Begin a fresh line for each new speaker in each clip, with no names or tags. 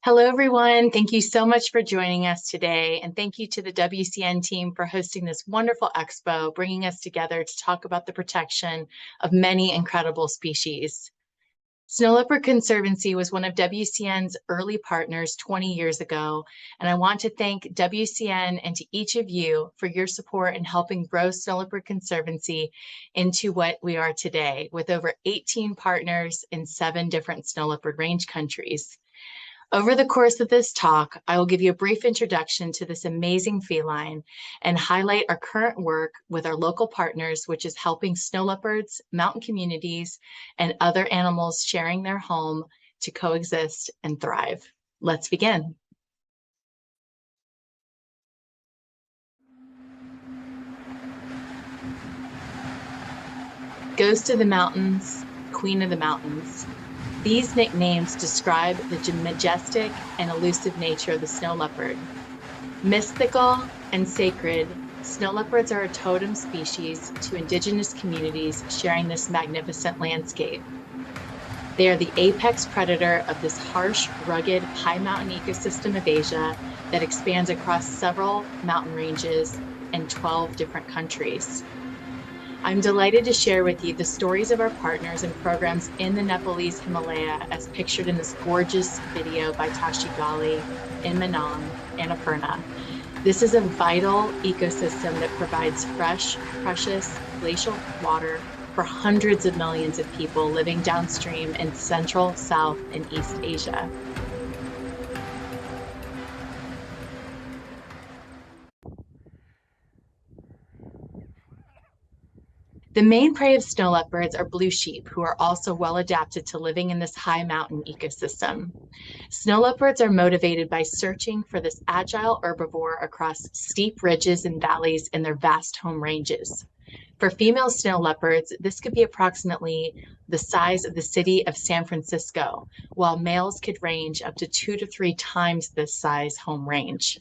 Hello, everyone. Thank you so much for joining us today. And thank you to the WCN team for hosting this wonderful expo, bringing us together to talk about the protection of many incredible species. Snow Leopard Conservancy was one of WCN's early partners 20 years ago, and I want to thank WCN and to each of you for your support in helping grow Snow Leopard Conservancy into what we are today, with over 18 partners in 7 different snow leopard range countries. Over the course of this talk, I will give you a brief introduction to this amazing feline and highlight our current work with our local partners, which is helping snow leopards, mountain communities, and other animals sharing their home to coexist and thrive. Let's begin. Ghost of the Mountains, Queen of the Mountains. These nicknames describe the majestic and elusive nature of the snow leopard. Mystical and sacred, snow leopards are a totem species to indigenous communities sharing this magnificent landscape. They are the apex predator of this harsh, rugged, high mountain ecosystem of Asia that expands across several mountain ranges and 12 different countries. I'm delighted to share with you the stories of our partners and programs in the Nepalese Himalaya as pictured in this gorgeous video by Tashi Gali in Manang, Annapurna. This is a vital ecosystem that provides fresh, precious glacial water for hundreds of millions of people living downstream in Central, South, and East Asia. The main prey of snow leopards are blue sheep, who are also well adapted to living in this high mountain ecosystem. Snow leopards are motivated by searching for this agile herbivore across steep ridges and valleys in their vast home ranges. For female snow leopards, this could be approximately the size of the city of San Francisco, while males could range up to 2 to 3 times this size home range.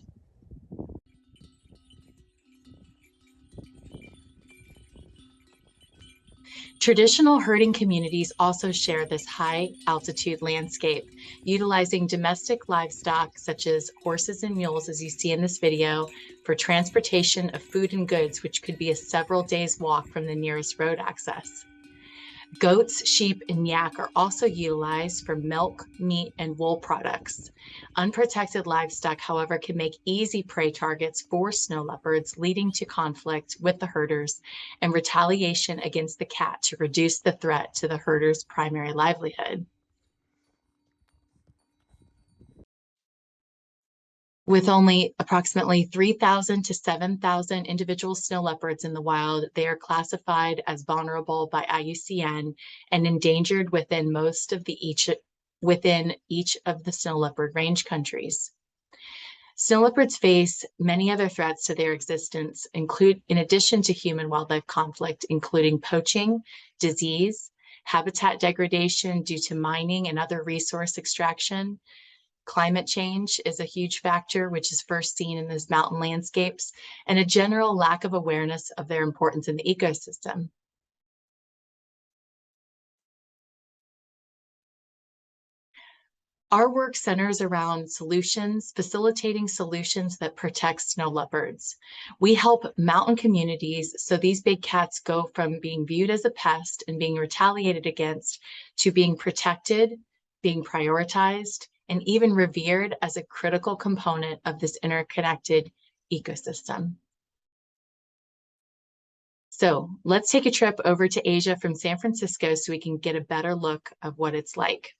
Traditional herding communities also share this high altitude landscape, utilizing domestic livestock such as horses and mules, as you see in this video, for transportation of food and goods, which could be a several days walk from the nearest road access. Goats, sheep, and yak are also utilized for milk, meat, and wool products. Unprotected livestock, however, can make easy prey targets for snow leopards, leading to conflict with the herders and retaliation against the cat to reduce the threat to the herder's primary livelihood. With only approximately 3,000 to 7,000 individual snow leopards in the wild, they are classified as vulnerable by IUCN and endangered within each of the snow leopard range countries. Snow leopards face many other threats to their existence, in addition to human-wildlife conflict, including poaching, disease, habitat degradation due to mining and other resource extraction. Climate change is a huge factor, which is first seen in these mountain landscapes, and a general lack of awareness of their importance in the ecosystem. Our work centers around facilitating solutions that protect snow leopards. We help mountain communities so these big cats go from being viewed as a pest and being retaliated against to being protected, being prioritized, and even revered as a critical component of this interconnected ecosystem. So let's take a trip over to Asia from San Francisco so we can get a better look of what it's like.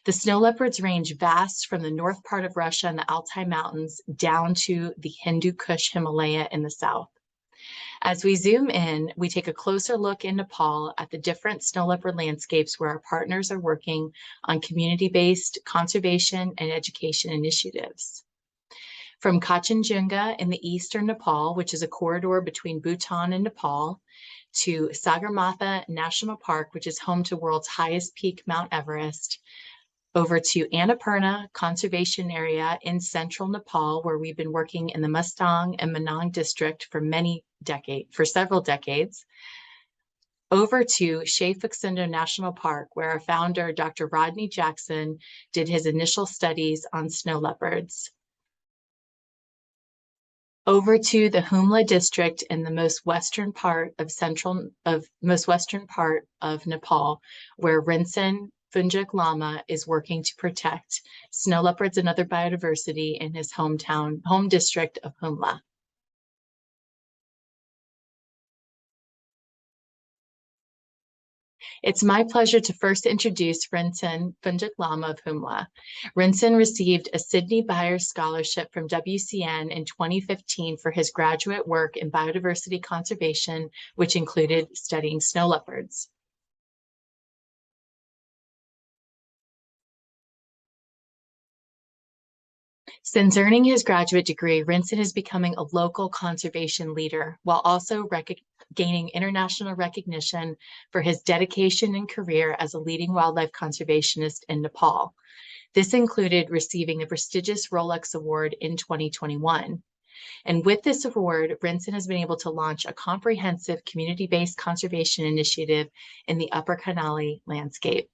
The snow leopards range vast from the north part of Russia and the Altai Mountains down to the Hindu Kush Himalaya in the south. As we zoom in, we take a closer look in Nepal at the different snow leopard landscapes where our partners are working on community-based conservation and education initiatives. From Kanchenjunga in the eastern Nepal, which is a corridor between Bhutan and Nepal, to Sagarmatha National Park, which is home to the world's highest peak, Mount Everest, over to Annapurna Conservation Area in central Nepal, where we've been working in the Mustang and Manang district for several decades. over to Shea Fuxendo National Park, where our founder, Dr. Rodney Jackson, did his initial studies on snow leopards. Over to the Humla district in the most western part of Nepal, where Rinsen Funjuk Lama is working to protect snow leopards and other biodiversity in his home district of Humla. It's my pleasure to first introduce Rinsen Funjuk Lama of Humla. Rinsen received a Sidney Byers Scholarship from WCN in 2015 for his graduate work in biodiversity conservation, which included studying snow leopards. Since earning his graduate degree, Rinsen is becoming a local conservation leader while also gaining international recognition for his dedication and career as a leading wildlife conservationist in Nepal. This included receiving the prestigious Rolex Award in 2021. And with this award, Rinsen has been able to launch a comprehensive community-based conservation initiative in the Upper Kanali landscape.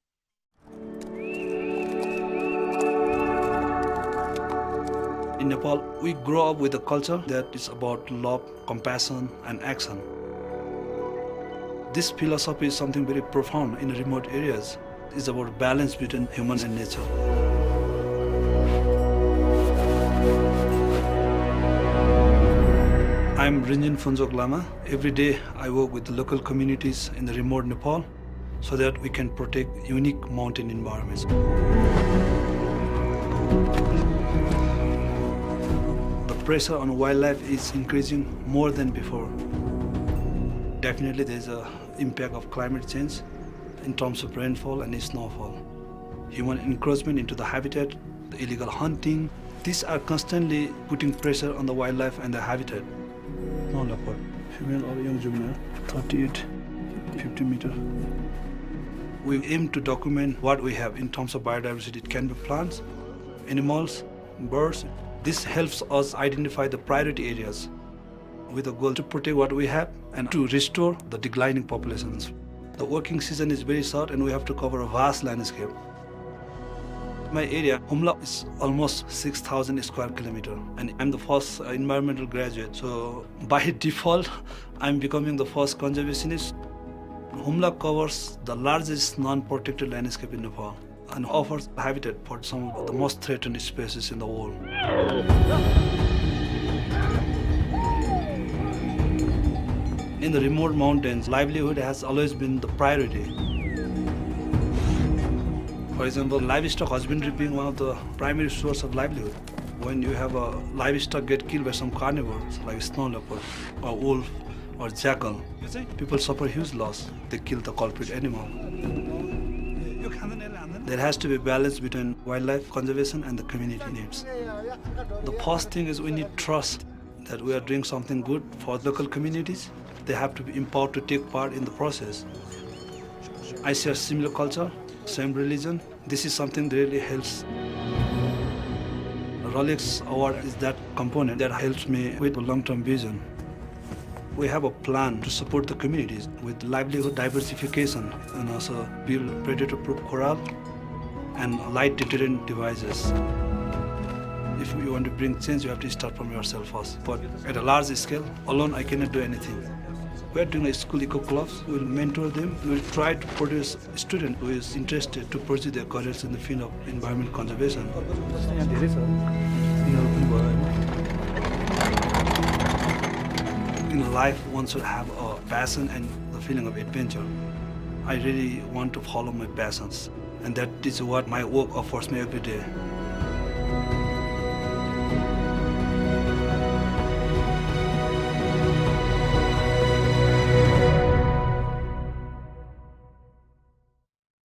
In Nepal, we grow up with a culture that is about love, compassion, and action. This philosophy is something very profound in remote areas. It's about balance between humans and nature. I'm Rinjen Funjuk Lama. Every day I work with the local communities in the remote Nepal so that we can protect unique mountain environments. The pressure on wildlife is increasing more than before. Definitely there's an impact of climate change in terms of rainfall and snowfall. Human encroachment into the habitat, the illegal hunting, these are constantly putting pressure on the wildlife and the habitat. Snow leopard, female or young juvenile, 38, 50 meters. We aim to document what we have in terms of biodiversity. It can be plants, animals, birds. This helps us identify the priority areas with a goal to protect what we have and to restore the declining populations. The working season is very short and we have to cover a vast landscape. My area, Humla, is almost 6,000 square kilometers and I'm the first environmental graduate. So by default, I'm becoming the first conservationist. Humla covers the largest non-protected landscape in Nepal and offers habitat for some of the most threatened species in the world. In the remote mountains, livelihood has always been the priority. For example, livestock husbandry being one of the primary source of livelihood. When you have a livestock get killed by some carnivores like snow leopard or wolf or jackal, people suffer huge loss. They kill the culprit animal. There has to be balance between wildlife conservation and the community needs. The first thing is we need trust that we are doing something good for local communities. They have to be empowered to take part in the process. I share similar culture, same religion. This is something that really helps. The Rolex Award is that component that helps me with a long-term vision. We have a plan to support the communities with livelihood diversification and also build predator-proof corral and light deterrent devices. If you want to bring change, you have to start from yourself first. But at a large scale, alone I cannot do anything. We are doing a school eco clubs. We'll mentor them. We'll try to produce a student who is interested to pursue their careers in the field of environment conservation. In life, one should have a passion and the feeling of adventure. I really want to follow my passions, and that is what my work offers me every day.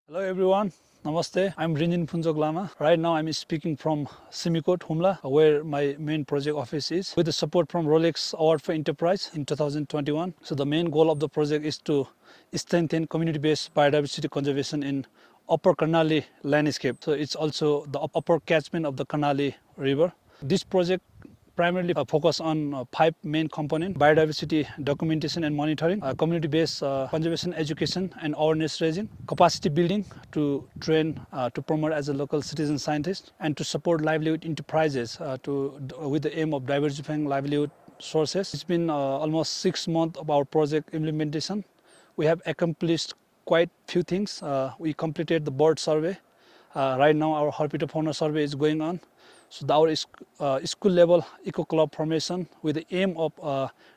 Hello everyone, Namaste. I'm Rinjen Funjuk Lama. Right now I'm speaking from Simikot, Humla, where my main project office is, with the support from Rolex Award for Enterprise in 2021. So the main goal of the project is to strengthen community-based biodiversity conservation in Upper Karnali landscape. So it's also the upper catchment of the Karnali River. This project primarily focus on 5 main components: biodiversity documentation and monitoring, community-based conservation education and awareness raising, capacity building to train to promote as a local citizen scientist, and to support livelihood enterprises with the aim of diversifying livelihood sources. It's been almost 6 months of our project implementation. We have accomplished quite few things. We completed the bird survey. Right now our herpetofauna survey is going on. So our school level eco club formation with the aim of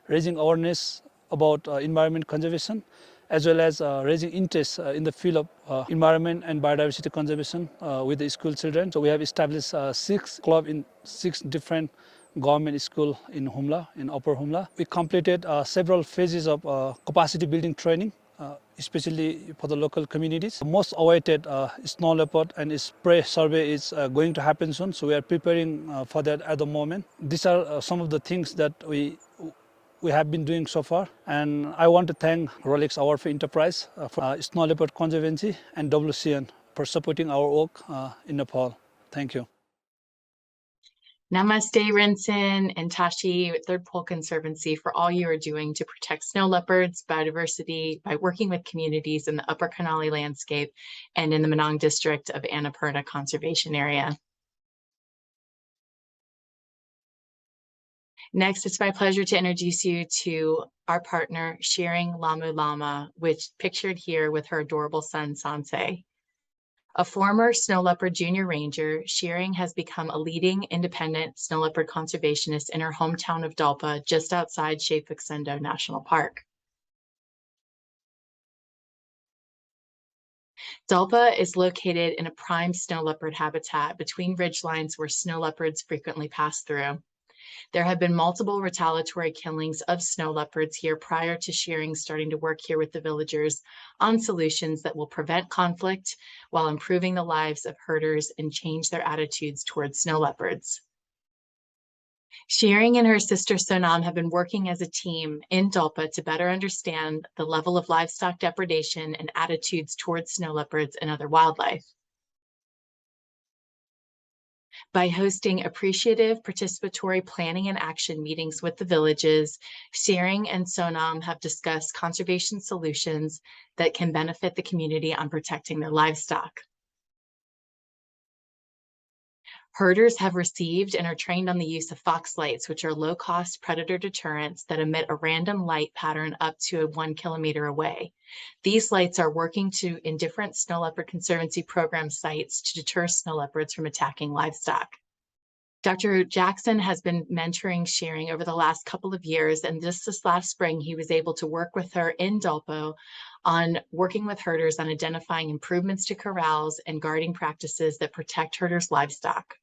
raising awareness about environment conservation, as well as raising interest in the field of environment and biodiversity conservation with the school children. So we have established 6 clubs in 6 different government school in Humla, in Upper Humla. We completed several phases of capacity building training, especially for the local communities. The most awaited snow leopard and its prey survey is going to happen soon, so we are preparing for that at the moment. These are some of the things that we have been doing so far, and I want to thank Rolex Award for Enterprise, for Snow Leopard Conservancy and WCN for supporting our work in Nepal. Thank you.
Namaste, Rinsen and Tashi, Third Pole Conservancy, for all you are doing to protect snow leopards, biodiversity, by working with communities in the Upper Kanali landscape and in the Manang district of Annapurna Conservation Area. Next, it's my pleasure to introduce you to our partner, Shearing Lamu Lama, which pictured here with her adorable son, Sansei. A former snow leopard junior ranger, Shearing has become a leading independent snow leopard conservationist in her hometown of Dalpa, just outside Shephuksendo National Park. Dalpa is located in a prime snow leopard habitat between ridgelines where snow leopards frequently pass through. There have been multiple retaliatory killings of snow leopards here prior to Shearing starting to work here with the villagers on solutions that will prevent conflict while improving the lives of herders and change their attitudes towards snow leopards. Shearing and her sister Sonam have been working as a team in Dalpa to better understand the level of livestock depredation and attitudes towards snow leopards and other wildlife. By hosting appreciative participatory planning and action meetings with the villages, Shearing and Sonam have discussed conservation solutions that can benefit the community on protecting their livestock. Herders have received and are trained on the use of fox lights, which are low-cost predator deterrents that emit a random light pattern up to 1 kilometer away. These lights are working in different Snow Leopard Conservancy program sites to deter snow leopards from attacking livestock. Dr. Jackson has been mentoring Shearing over the last couple of years, and this last spring, he was able to work with her in Dalpo on working with herders on identifying improvements to corrals and guarding practices that protect herders' livestock.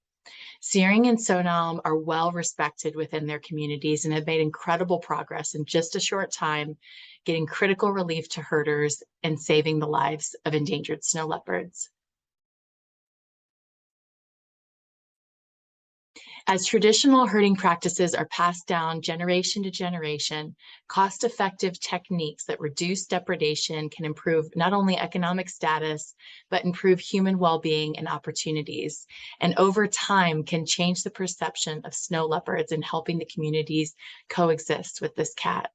Shearing and Sonam are well respected within their communities and have made incredible progress in just a short time, getting critical relief to herders and saving the lives of endangered snow leopards. As traditional herding practices are passed down generation to generation, cost-effective techniques that reduce depredation can improve not only economic status, but improve human well-being and opportunities, and over time can change the perception of snow leopards in helping the communities coexist with this cat.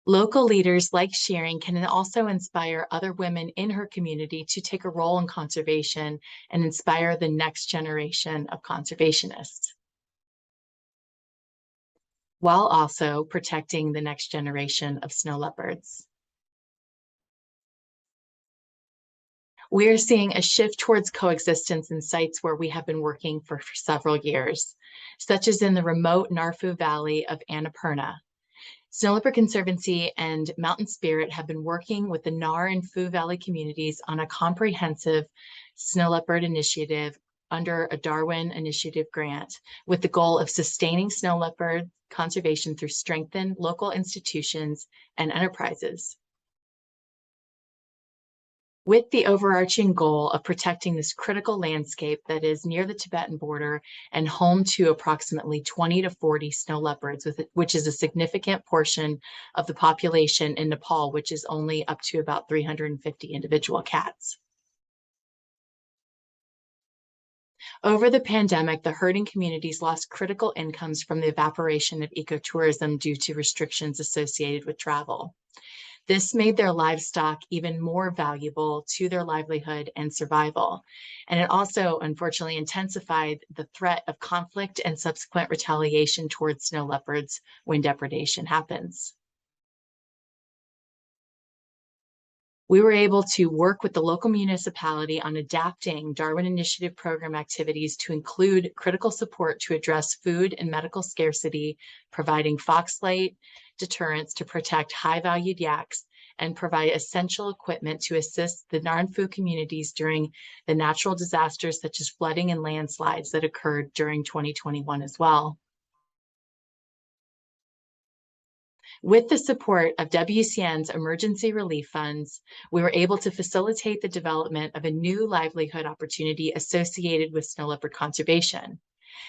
Local leaders like Shearing can also inspire other women in her community to take a role in conservation and inspire the next generation of conservationists, while also protecting the next generation of snow leopards. We are seeing a shift towards coexistence in sites where we have been working for several years, such as in the remote Narfu Valley of Annapurna. Snow Leopard Conservancy and Mountain Spirit have been working with the Nar and Fu Valley communities on a comprehensive snow leopard initiative under a Darwin Initiative grant, with the goal of sustaining snow leopard conservation through strengthened local institutions and enterprises, with the overarching goal of protecting this critical landscape that is near the Tibetan border and home to approximately 20 to 40 snow leopards, which is a significant portion of the population in Nepal, which is only up to about 350 individual cats. Over the pandemic, the herding communities lost critical incomes from the evaporation of ecotourism due to restrictions associated with travel. This made their livestock even more valuable to their livelihood and survival. And it also, unfortunately, intensified the threat of conflict and subsequent retaliation towards snow leopards when depredation happens. We were able to work with the local municipality on adapting Darwin Initiative program activities to include critical support to address food and medical scarcity, providing foxlight deterrents to protect high-valued yaks, and provide essential equipment to assist the Narnfu communities during the natural disasters such as flooding and landslides that occurred during 2021 as well. With the support of WCN's emergency relief funds, we were able to facilitate the development of a new livelihood opportunity associated with snow leopard conservation.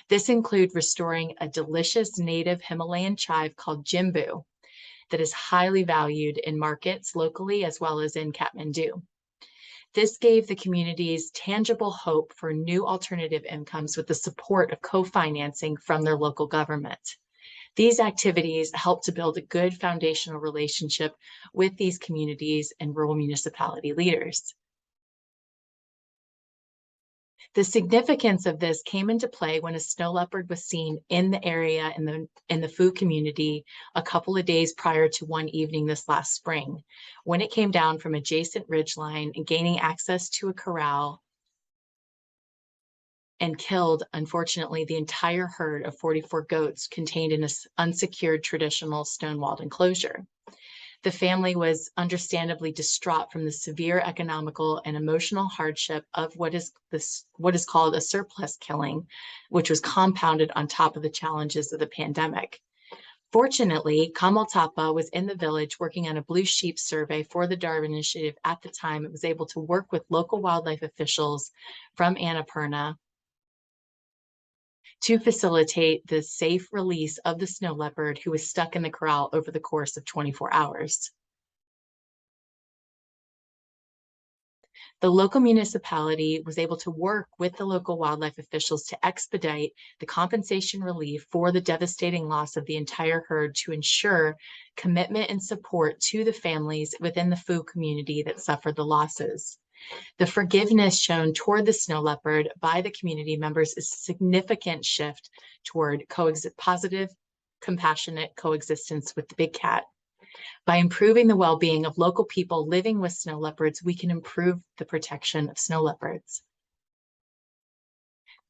This includes restoring a delicious native Himalayan chive called jimbu that is highly valued in markets locally as well as in Kathmandu. This gave the communities tangible hope for new alternative incomes with the support of co-financing from their local government. These activities help to build a good foundational relationship with these communities and rural municipality leaders. The significance of this came into play when a snow leopard was seen in the area in the Fu community a couple of days prior to one evening this last spring, when it came down from adjacent ridgeline and gaining access to a corral and killed, unfortunately, the entire herd of 44 goats contained in an unsecured traditional stone-walled enclosure. The family was understandably distraught from the severe economical and emotional hardship of what is called a surplus killing, which was compounded on top of the challenges of the pandemic. Fortunately, Kamal Tapa was in the village working on a blue sheep survey for the Darwin Initiative at the time. It was able to work with local wildlife officials from Annapurna to facilitate the safe release of the snow leopard who was stuck in the corral over the course of 24 hours. The local municipality was able to work with the local wildlife officials to expedite the compensation relief for the devastating loss of the entire herd to ensure commitment and support to the families within the Fu community that suffered the losses. The forgiveness shown toward the snow leopard by the community members is a significant shift toward positive, compassionate coexistence with the big cat. By improving the well-being of local people living with snow leopards, we can improve the protection of snow leopards.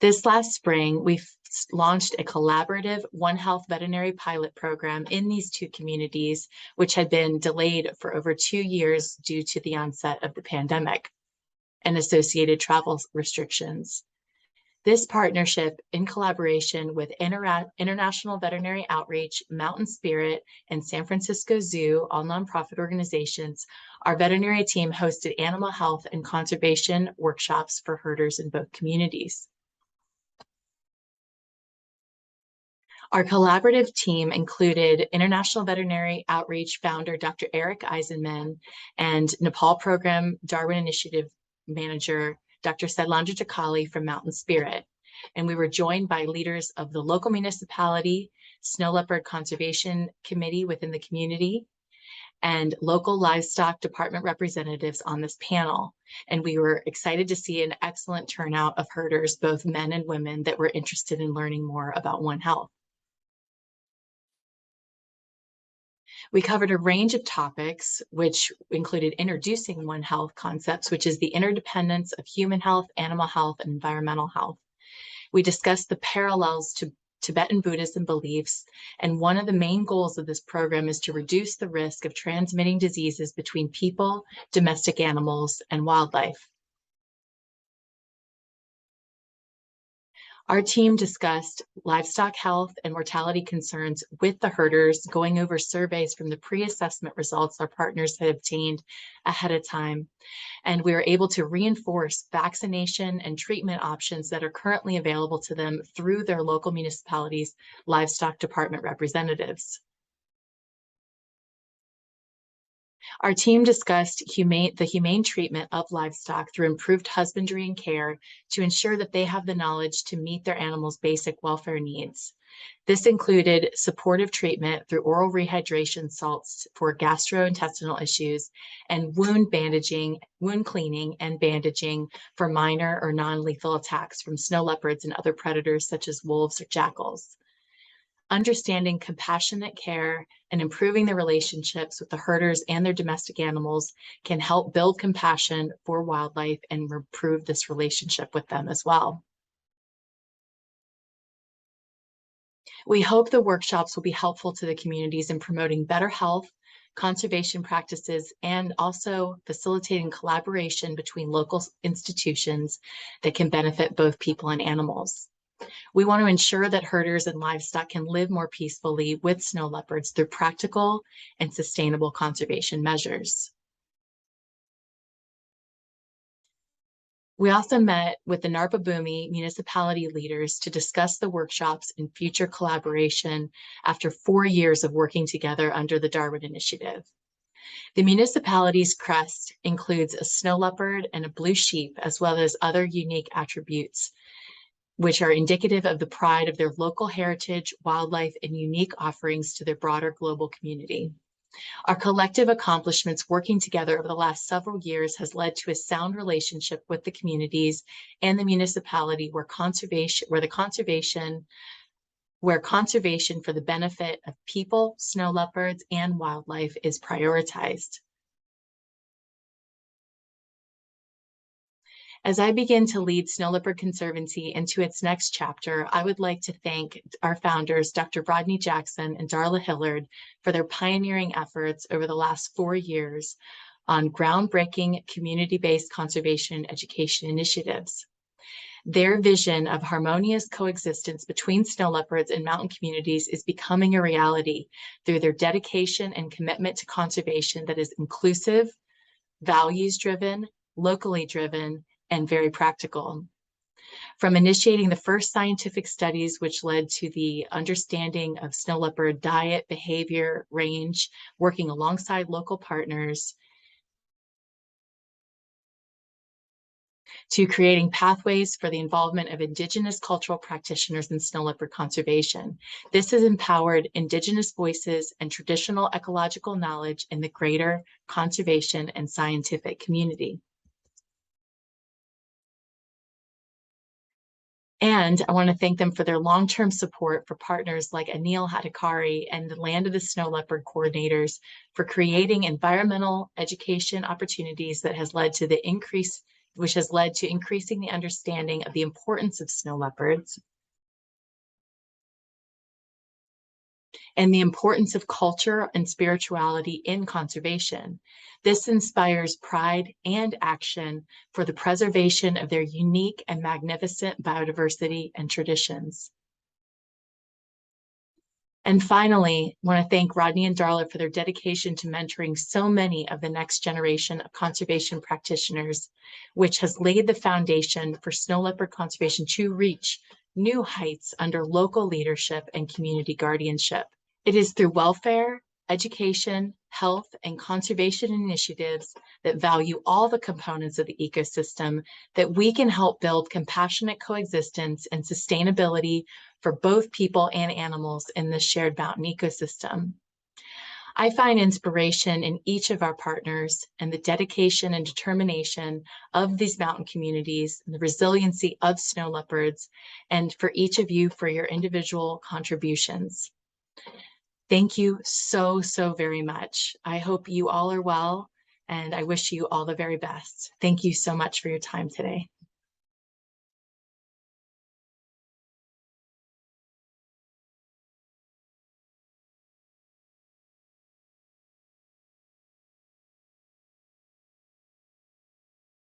This last spring, we launched a collaborative One Health veterinary pilot program in these two communities, which had been delayed for over 2 years due to the onset of the pandemic and associated travel restrictions. This partnership, in collaboration with International Veterinary Outreach, Mountain Spirit, and San Francisco Zoo, all nonprofit organizations, our veterinary team hosted animal health and conservation workshops for herders in both communities. Our collaborative team included International Veterinary Outreach founder Dr. Eric Eisenman and Nepal Program Darwin Initiative Manager Dr. Sadlandra Jakali from Mountain Spirit. And we were joined by leaders of the local municipality, Snow Leopard Conservation Committee within the community, and local livestock department representatives on this panel. And we were excited to see an excellent turnout of herders, both men and women, that were interested in learning more about One Health. We covered a range of topics, which included introducing One Health concepts, which is the interdependence of human health, animal health, and environmental health. We discussed the parallels to Tibetan Buddhism beliefs, and one of the main goals of this program is to reduce the risk of transmitting diseases between people, domestic animals, and wildlife. Our team discussed livestock health and mortality concerns with the herders, going over surveys from the pre-assessment results our partners had obtained ahead of time. And we were able to reinforce vaccination and treatment options that are currently available to them through their local municipalities' livestock department representatives. Our team discussed the humane treatment of livestock through improved husbandry and care to ensure that they have the knowledge to meet their animals' basic welfare needs. This included supportive treatment through oral rehydration salts for gastrointestinal issues and wound bandaging, wound cleaning, and bandaging for minor or non-lethal attacks from snow leopards and other predators such as wolves or jackals. Understanding compassionate care and improving the relationships with the herders and their domestic animals can help build compassion for wildlife and improve this relationship with them as well. We hope the workshops will be helpful to the communities in promoting better health, conservation practices, and also facilitating collaboration between local institutions that can benefit both people and animals. We want to ensure that herders and livestock can live more peacefully with snow leopards through practical and sustainable conservation measures. We also met with the Narpaboomi municipality leaders to discuss the workshops and future collaboration after 4 years of working together under the Darwin Initiative. The municipality's crest includes a snow leopard and a blue sheep, as well as other unique attributes, which are indicative of the pride of their local heritage, wildlife, and unique offerings to their broader global community. Our collective accomplishments working together over the last several years has led to a sound relationship with the communities and the municipality where conservation for the benefit of people, snow leopards, and wildlife is prioritized. As I begin to lead Snow Leopard Conservancy into its next chapter, I would like to thank our founders, Dr. Rodney Jackson and Darla Hillard, for their pioneering efforts over the last 4 years on groundbreaking community-based conservation education initiatives. Their vision of harmonious coexistence between snow leopards and mountain communities is becoming a reality through their dedication and commitment to conservation that is inclusive, values-driven, locally driven, and very practical. From initiating the first scientific studies, which led to the understanding of snow leopard diet, behavior, range, working alongside local partners, to creating pathways for the involvement of indigenous cultural practitioners in snow leopard conservation. This has empowered indigenous voices and traditional ecological knowledge in the greater conservation and scientific community. And I want to thank them for their long-term support for partners like Anil Hadikari and the Land of the Snow Leopard coordinators for creating environmental education opportunities that has led to increasing the understanding of the importance of snow leopards and the importance of culture and spirituality in conservation. This inspires pride and action for the preservation of their unique and magnificent biodiversity and traditions. And finally, I want to thank Rodney and Darla for their dedication to mentoring so many of the next generation of conservation practitioners, which has laid the foundation for snow leopard conservation to reach new heights under local leadership and community guardianship. It is through welfare, education, health, and conservation initiatives that value all the components of the ecosystem that we can help build compassionate coexistence and sustainability for both people and animals in this shared mountain ecosystem. I find inspiration in each of our partners and the dedication and determination of these mountain communities, and the resiliency of snow leopards, and for each of you for your individual contributions. Thank you so, so very much. I hope you all are well, and I wish you all the very best. Thank you so much for your time today.